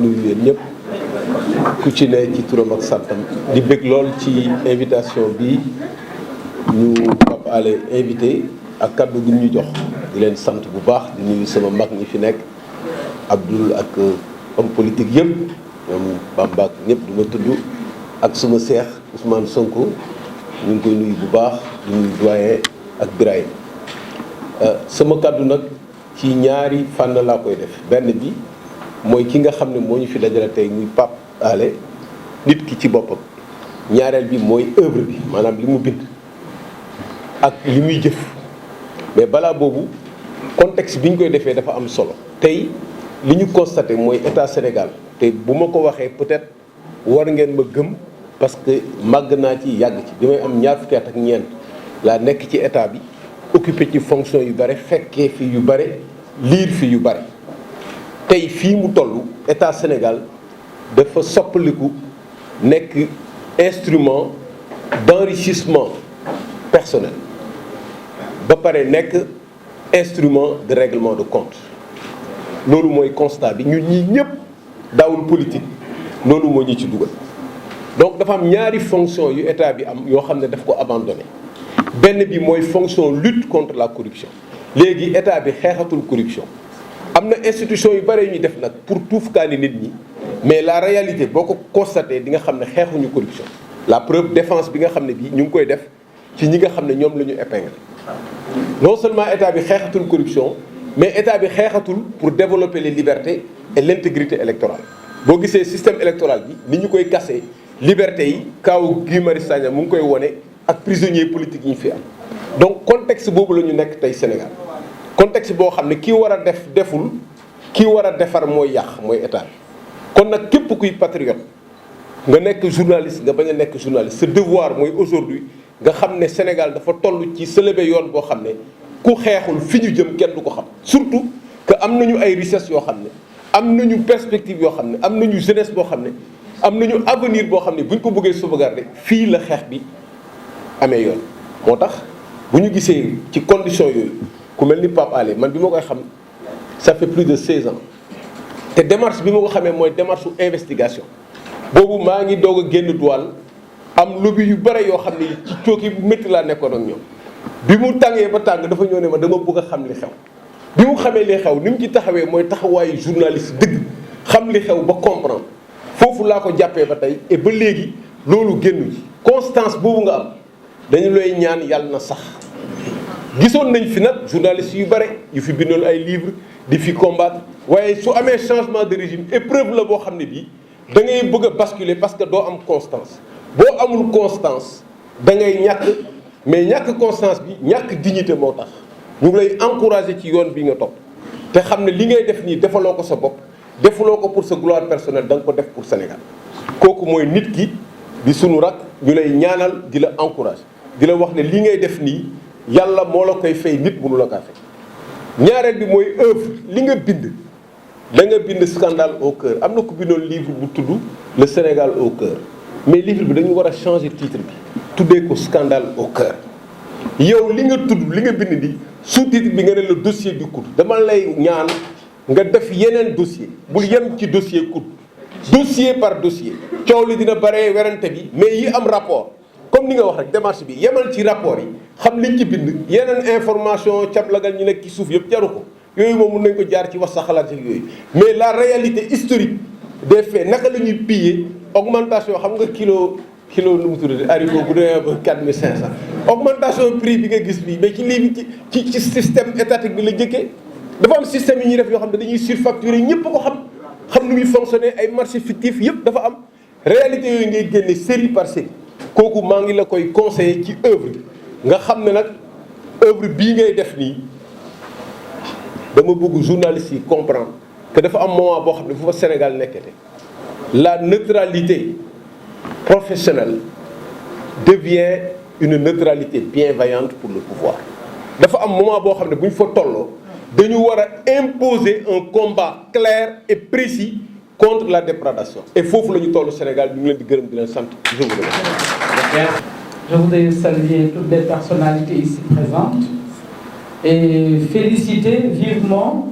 nuyu leen ñëpp ku ci ne ci turam ak santam di bëgg lool ci invitation bi ñu Pape Alé invité ak kaddu gi ñu jox di leen sant bu baax di nuyu sama mag ñi fi nekk Abdoul ak homme politique yëpp ñoom Bamba ak ñëpp du ma tudd ak suma seex Ousmane Sonko ñu ngi koy nuyu bu baax di nuyu doyen ak Birahim sama kaddu nag ci ñaari fànn laa koy def benn bi mooy ki nga xam ne moo ñu fi dajale tey muy Pape Alé nit ki ci boppam ñaareel bi mooy œuvre bi maanaam li mu bind ak li muy jëf mais balaa boobu contexte bi ñu koy defee dafa am solo tey li ñu constaté mooy état Sénégal te bu ma ko waxee peut-être war ngeen ma gëm parce que màgg naa ci yàgg ci bi may am ñaar fukki at ak ñeent laa nekk ci état bi occupé ci fonction yu bare fekkee fi yu bare liir fi yu bare tey fii mu toll état Sénégal dafa soppaliku nekk instrument d'enrichissement personnel ba pare nekk instrument de règlement de compte loolu mooy constat bi ñun ñii ñëpp daawul politique loolu moo ñu ci dugal donc dafa am ñaari fonction yu état bi am yoo xam ne daf ko abandonné benn bi mooy fonction lutte contre la corruption léegi état bi xeexatul corruption am na institution yu bare yu ñuy def nag pour tuufkaani nit ñi mais la réalité boo ko constaté di nga xam ne xeexuñu corruption la preuve défense bi nga xam ne bii ñu ngi koy def ci ñi nga xam ne ñoom la ñu épinglé non seulement état bi xeexatul corruption mais état bi xeexatul pour développer les libertés et l'intégrité électorale boo gisee système électoral bi ni ñu koy casser liberté yi kaw Guy Marius Sagna mu ngi koy wone ak prisonniers politiques yi ñu fi am donc contexte boobu la ñu nekk tey Sénégal contexte boo xam ne kii war a def deful kii war a defar mooy yàq mooy état bi kon nag képp kuy patriote nga nekk journaliste nga bañ a nekk journaliste ce devoir mooy aujourd'hui nga xam ne Sénégal dafa toll ci sëlëbe yoon boo xam ne ku xeexul fi ñu jëm kenn du ko xam surtout que am nañu ay richesse yoo xam ne am nañu perspective yoo xam ne am nañu jeunesse boo xam ne am nañu avenir boo xam ne bu ñu ko bëggee sauvegarder fii la xeex bi amee yoon moo tax bu ñu gisee ci condition yooyu ku mel ni Pape Alé man bi ma koy xam ça fait plus de 16 ans te démarche bi ma ko xamee mooy démarche su investigation boobu maa ngi doog a génn douane am lobby yu bare yoo xam ne ci cooki bu métti laa nekkoon ak ñoom bi mu tàngee ba tàng dafa ñëw ne ma dama bëgg a xam li xew bi mu xamee li xew ni mu ci taxawee mooy taxawaayu journaliste dëgg xam li xew ba comprendre foofu laa ko jàppee ba tey et ba léegi loolu génnu ci constance boobu nga am dañu lay ñaan yàlla na sax gisoon nañ fi nag journaliste yu bare yu fi bindoon ay livres di fi combattre waaye su amee changement de régime épreuve la boo xam ne bii da ngay bëgg a basculer parce que doo am constance boo amul constance da ngay ñàkk mais ñàkk constance bi ñàkk dignité moo tax ñu ngi lay encourager ci yoon bi nga topp te xam ne li ngay def nii defaloo ko sa bopp defaloo ko pour sa gloire personnelle da nga ko def pour Sénégal kooku mooy nit ki di sunu rak ñu lay ñaanal di la encourager di la wax ne li ngay def nii yàlla moo la koy fay nit mënu la kaa fay ñaareel bi mooy œuvre li nga bind da nga bind scandale au cœur am na ku bindoon livre bu tudd le Sénégal au cœur mais livre bi dañu war a changer titre bi tuddee ko scandale au cœur yow li nga tudd li nga bind di sous-titre bi nga ne le dossier du COUD dama lay ñaan nga def yeneen dossier bul yem ci dossier COUD dossier par dossier coow li dina bare werante bi mais yi am rapport comme ni nga wax rek démarche bi yemal ci rapport yi xam liñ ci bind yeneen information cablagal ñu nekk ci suuf yëpp jaru ko yooyu moom mun nañ ko jaar ci wax sa xalaat ak yooyu mais la réalité historique des faits naka la ñuy piller augmentation xam nga kilo nu mu tuddati haricot bu demee ba 4500 augmentation prix bi nga gis bii mais ci lii ci système étatique bi la jëkkee dafa am système yi ñuy def yoo xam ne dañuy surfacturer ñëpp ko xam nu muy fonctionner ay marché fictif yëpp dafa am réalité yooyu ngay génne série par série kooku maa ngi la koy conseiller ci œuvre bi nga xam ne nag œuvre bii ngay def nii dama bëgg journalistes yi comprendre que dafa am moment boo xam ne fu fa Sénégal nekkete la neutralité professionnelle devient une neutralité bienveillante pour le pouvoir dafa am moment boo xam ne bu ñu fa tolloo dañu war a imposer un combat clair et précis contre la déprédation et foofu la ñu toll Sénégal ñu ngi leen di gërëm di leen sant je vous remercie. Je voudrais saluer toutes les personnalités ici présentes et féliciter vivement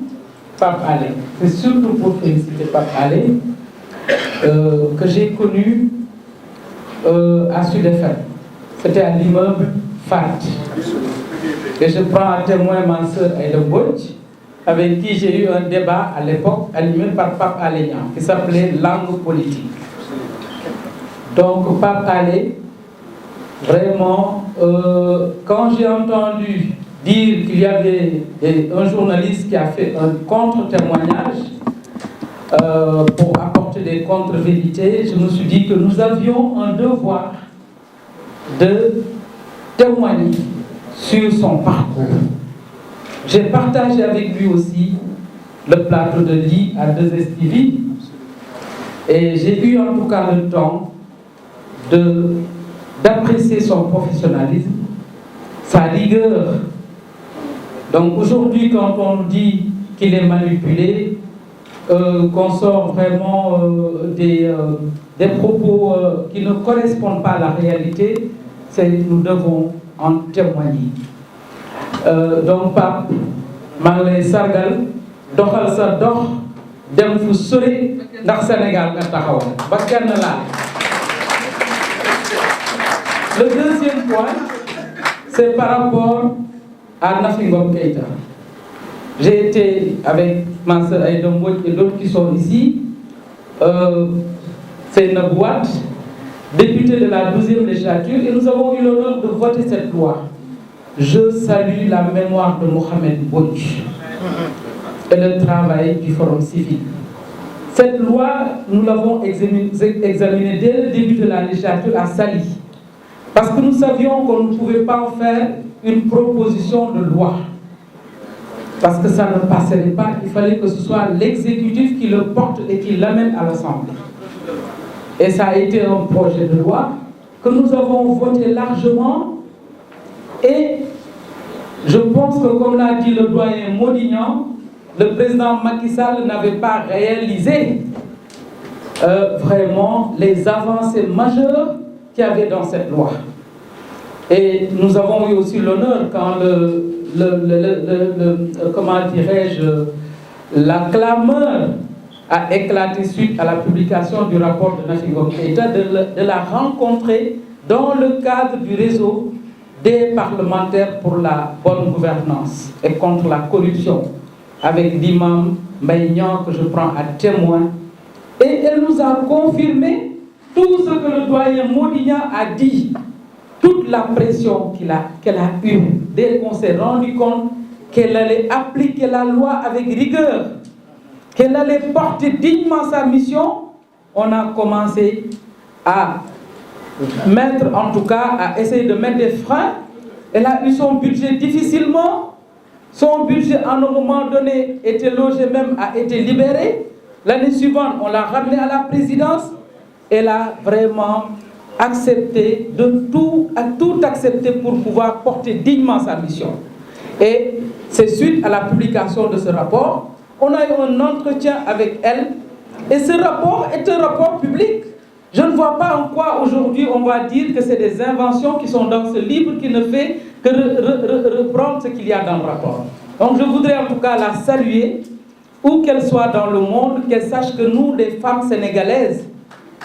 Pape Alé. C'est surtout pour féliciter Pape Alé que j'ai connu à Sud FM. C'était à l'immeuble FAT. Et je prends à témoin ma sœur Aïda Mbodj, avec qui j'ai eu un débat à l'époque animé par Pape Alé Niang, qui s'appelait Langue politique. Donc Pape Alé, vraiment, quand j'ai entendu dire qu'il y avait un journaliste qui a fait un contre-témoignage pour apporter des contre-vérités, je me suis dit que nous avions un devoir de témoigner sur son parcours. J'ai partagé avec lui aussi le plateau de lit à 2STV et j'ai eu en tout cas le temps d'apprécier son professionnalisme, sa rigueur. Donc aujourd'hui, quand on dit qu'il est manipulé, qu'on sort vraiment des propos qui ne correspondent pas à la réalité, nous devons en témoigner. Donc Pape, maa ngi lay sargal doxal sa dox dem fu sori ndax Sénégal nga taxaw ba kenn laa. Le deuxième point, c'est par rapport à Nafi Ngom Keïta. J'ai été avec ma sœur Aïda Mbodj et d'autres qui sont ici. C'est une boîte, députée de la 12e législature, et nous avons eu l'honneur de voter cette loi. Je salue la mémoire de Mohamed Mbodj et le travail du Forum civil. Cette loi, nous l'avons examinée dès le début de la législature à Saly, parce que nous savions qu'on ne pouvait pas en faire une proposition de loi, parce que ça ne passerait pas. Il fallait que ce soit l'exécutif qui le porte et qui l'amène à l'Assemblée. Et ça a été un projet de loi que nous avons voté largement. Et je pense que, comme l'a dit le doyen Modignan, le président Macky Sall n'avait pas réalisé vraiment les avancées majeures qu'il y avait dans cette loi. Et nous avons eu aussi l'honneur quand comment dirais-je, la clameur a éclaté suite à la publication du rapport de Nafi Ngom Keïta, de la rencontrer dans le cadre du réseau des parlementaires pour la bonne gouvernance et contre la corruption, avec l'imam Mbaye Niang que je prends à témoin. Et elle nous a confirmé tout ce que le doyen Modignan a dit, toute la pression qu'elle a eue, dès qu'on s'est rendu compte qu'elle allait appliquer la loi avec rigueur, qu'elle allait porter dignement sa mission. On a commencé à mettre, en tout cas, à essayer de mettre des freins. Elle a eu son budget difficilement. Son budget, à un moment donné, était logé même, a été libéré. L'année suivante, on l'a ramené à la présidence. Elle a vraiment accepté tout accepté pour pouvoir porter dignement sa mission. Et c'est suite à la publication de ce rapport, on a eu un entretien avec elle. Et ce rapport est un rapport public. Je ne vois pas en quoi aujourd'hui on va dire que c'est des inventions qui sont dans ce livre qui ne fait que reprendre ce qu'il y a dans le rapport. Donc je voudrais en tout cas la saluer, où qu'elle soit dans le monde, qu'elle sache que nous, les femmes sénégalaises,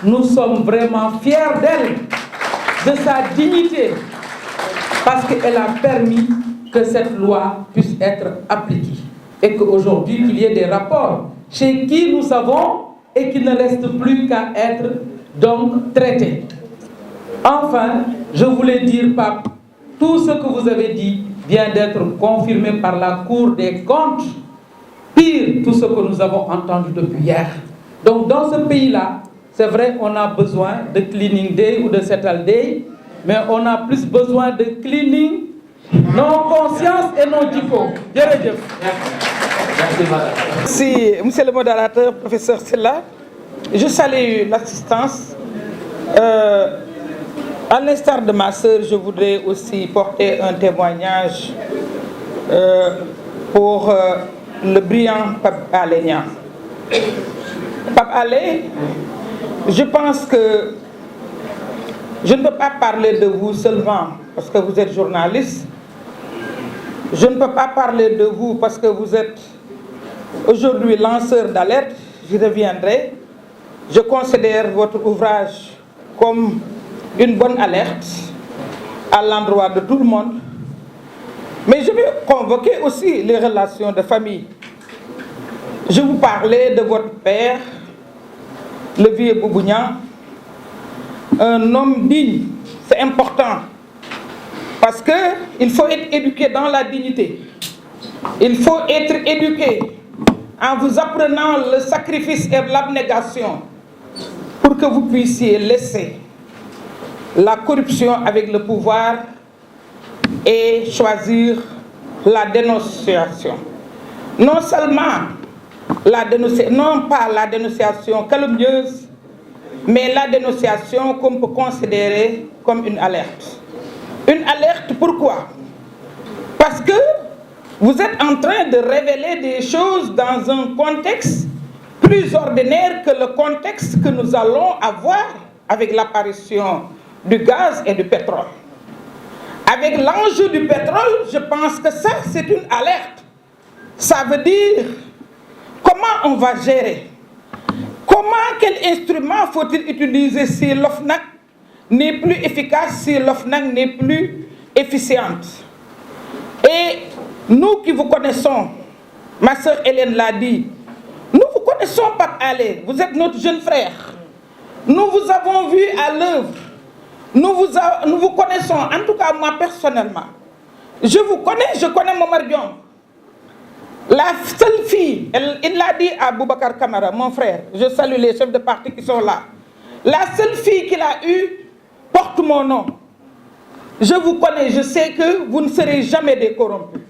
nous sommes vraiment fiers d'elle, de sa dignité, parce qu'elle a permis que cette loi puisse être appliquée. Et qu'aujourd'hui, qu'il y ait des rapports chez qui nous savons et qui ne restent plus qu'à être donc traités. Enfin, je voulais dire, Pape, tout ce que vous avez dit vient d'être confirmé par la Cour des comptes. Pire, tout ce que nous avons entendu depuis hier. Donc dans ce pays-là, c'est vrai, on a besoin de cleaning day ou de settle day, mais on a plus besoin de cleaning nos consciences et nos diplômes. Merci, monsieur le modérateur, professeur Sylla. Je salue l'assistance. À l'instar de ma sœur, je voudrais aussi porter un témoignage pour le brillant Pape Alé Niang. Pape Alé, je pense que je ne peux pas parler de vous seulement parce que vous êtes journaliste. Je ne peux pas parler de vous parce que vous êtes aujourd'hui lanceur d'alerte, j'y reviendrai. je considère votre ouvrage comme une bonne alerte à l'endroit de tout le monde. Mais je vais convoquer aussi les relations de famille. Je vous parlais de votre père, le vieux Boubou-Niang, un homme digne. C'est important parce qu'il faut être éduqué dans la dignité. Il faut être éduqué en vous apprenant le sacrifice et l'abnégation pour que vous puissiez laisser la corruption avec le pouvoir et choisir la dénonciation. Non seulement non pas la dénonciation calomnieuse, mais la dénonciation qu'on peut considérer comme une alerte. Une alerte pourquoi? Parce que vous êtes en train de révéler des choses dans un contexte plus ordinaire que le contexte que nous allons avoir avec l'apparition du gaz et du pétrole. Avec l'enjeu du pétrole, je pense que ça, c'est une alerte. Ça veut dire comment on va gérer. Quel instrument faut-il utiliser si l'OFNAC n'est plus efficace, si l'OFNAC n'est plus efficiente? Et nous qui vous connaissons, ma sœur Hélène l'a dit, nous vous connaissons, Pape Alé, vous êtes notre jeune frère. Nous vous avons vu à l'œuvre. Nous vous connaissons, en tout cas moi personnellement. Je vous connais, je connais Momar Diong. La seule fille, il l'a dit à Boubacar Camara, mon frère, je salue les chefs de parti qui sont là. La seule fille qu'il a eue porte mon nom. Je vous connais, je sais que vous ne serez jamais des corrompus.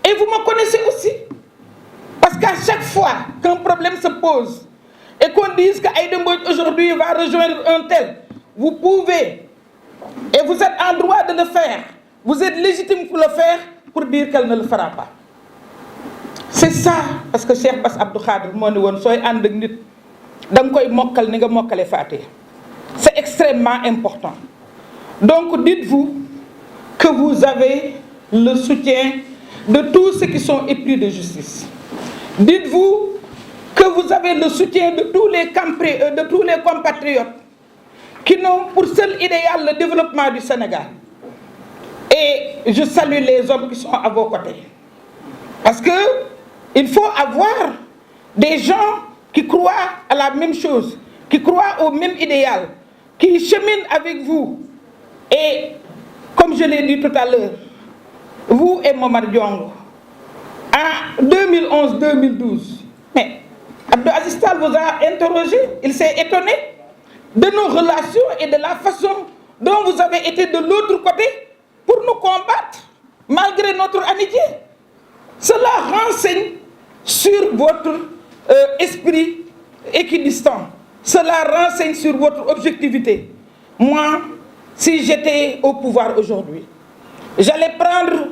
Et vous me connaissez aussi. Parce qu'à chaque fois qu'un problème se pose et qu'on dise qu'Aïda Mbodj aujourd'hui va rejoindre un tel, vous pouvez, et vous êtes en droit de le faire, vous êtes légitime pour le faire, pour dire qu'elle ne le fera pas. C'est ça, parce que Cheikh Bass Abdou Khadre moo ne woon sooy ànd ak nit da nga koy mokkal ni nga mokkale Fatiha. C'est extrêmement important. Donc dites-vous que vous avez le soutien de tous ceux qui sont épris de justice. Dites-vous que vous avez le soutien de tous les compatriotes qui n'ont pour seul idéal le développement du Sénégal. Et je salue les hommes qui sont à vos côtés. Parce que il faut avoir des gens qui croient à la même chose, qui croient au même idéal, qui cheminent avec vous. Et comme je l'ai dit tout à l'heure, vous et Momar Diong, en 2011-2012, mais Abdou Aziz Tall vous a interrogé, il s'est étonné de nos relations et de la façon dont vous avez été de l'autre côté pour nous combattre, malgré notre amitié. Cela renseigne sur votre esprit équidistant. Cela renseigne sur votre objectivité. Moi, si j'étais au pouvoir aujourd'hui, j'allais prendre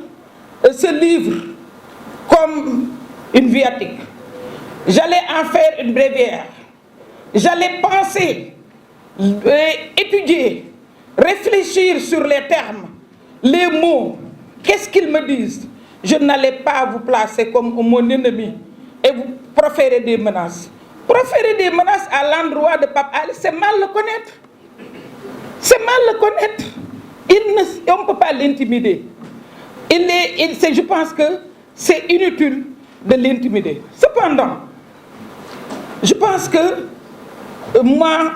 ce livre comme une viatique. J'allais en faire une bréviaire. J'allais penser, étudier, réfléchir sur les termes, les mots. Qu'est-ce qu'ils me disent? Je n'allais pas vous placer comme mon ennemi et vous proférer des menaces. Proférer des menaces à l'endroit de Pape Alé, c'est mal le connaître. C'est mal le connaître. On ne peut pas l'intimider. Je pense que c'est inutile de l'intimider. Cependant, je pense que moi,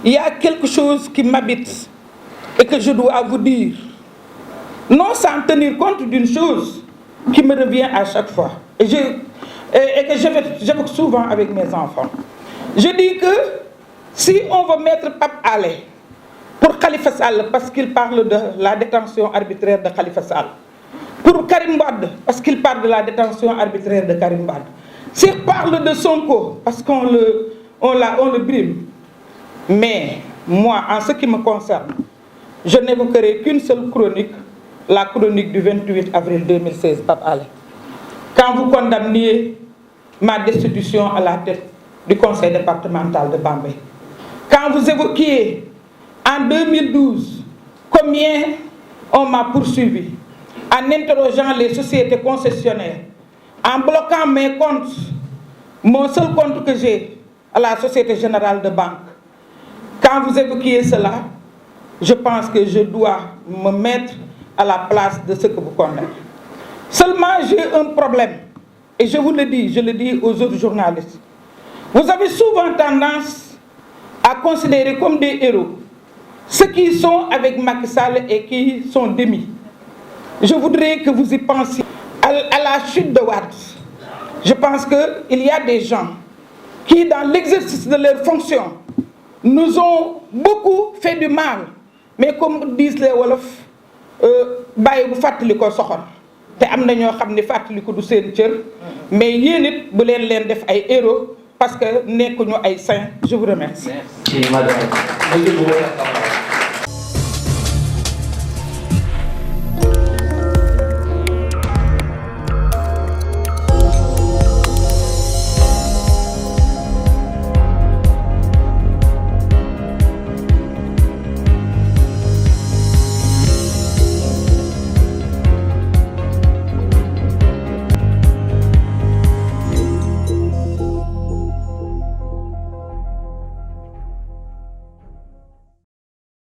il y a quelque chose qui m'habite et que je dois vous dire. Non sans tenir compte d'une chose qui me revient à chaque fois. Et que j'évoque souvent avec mes enfants. Je dis que si on veut mettre Pape Alé pour Khalifa Sall, parce qu'il parle de la détention arbitraire de Khalifa Sall, pour Karim Wade, parce qu'il parle de la détention arbitraire de Karim Wade, s'il parle de Sonko, parce qu'on le brime. Mais moi, en ce qui me concerne, je n'évoquerai qu'une seule chronique, la chronique du 28 avril 2016, Pape Alé. Quand vous condamniez ma destitution à la tête du conseil départemental de Bambey. Quand vous évoquiez en 2012 combien on m'a poursuivi en interrogeant les sociétés concessionnaires, en bloquant mes comptes, mon seul compte que j'ai, à la Société Générale de Banque. Quand vous évoquiez cela, je pense que je dois me mettre à la place de ce que vous condamnez. Seulement, j'ai un problème, et je vous le dis, je le dis aux autres journalistes. Vous avez souvent tendance à considérer comme des héros ceux qui sont avec Macky Sall et qui sont démis. Je voudrais que vous y pensiez. À la chute de Wade, je pense qu'il y a des gens qui, dans l'exercice de leurs fonctions, nous ont beaucoup fait du mal. Mais comme disent les Wolof, bàyyi bu fàttali ko soxor te am na ñoo xam ne fàttali ko du seen cër mais yéen it bu leen def ay héros parce que nekkuñu ay saints. Je vous remercie. Merci madame.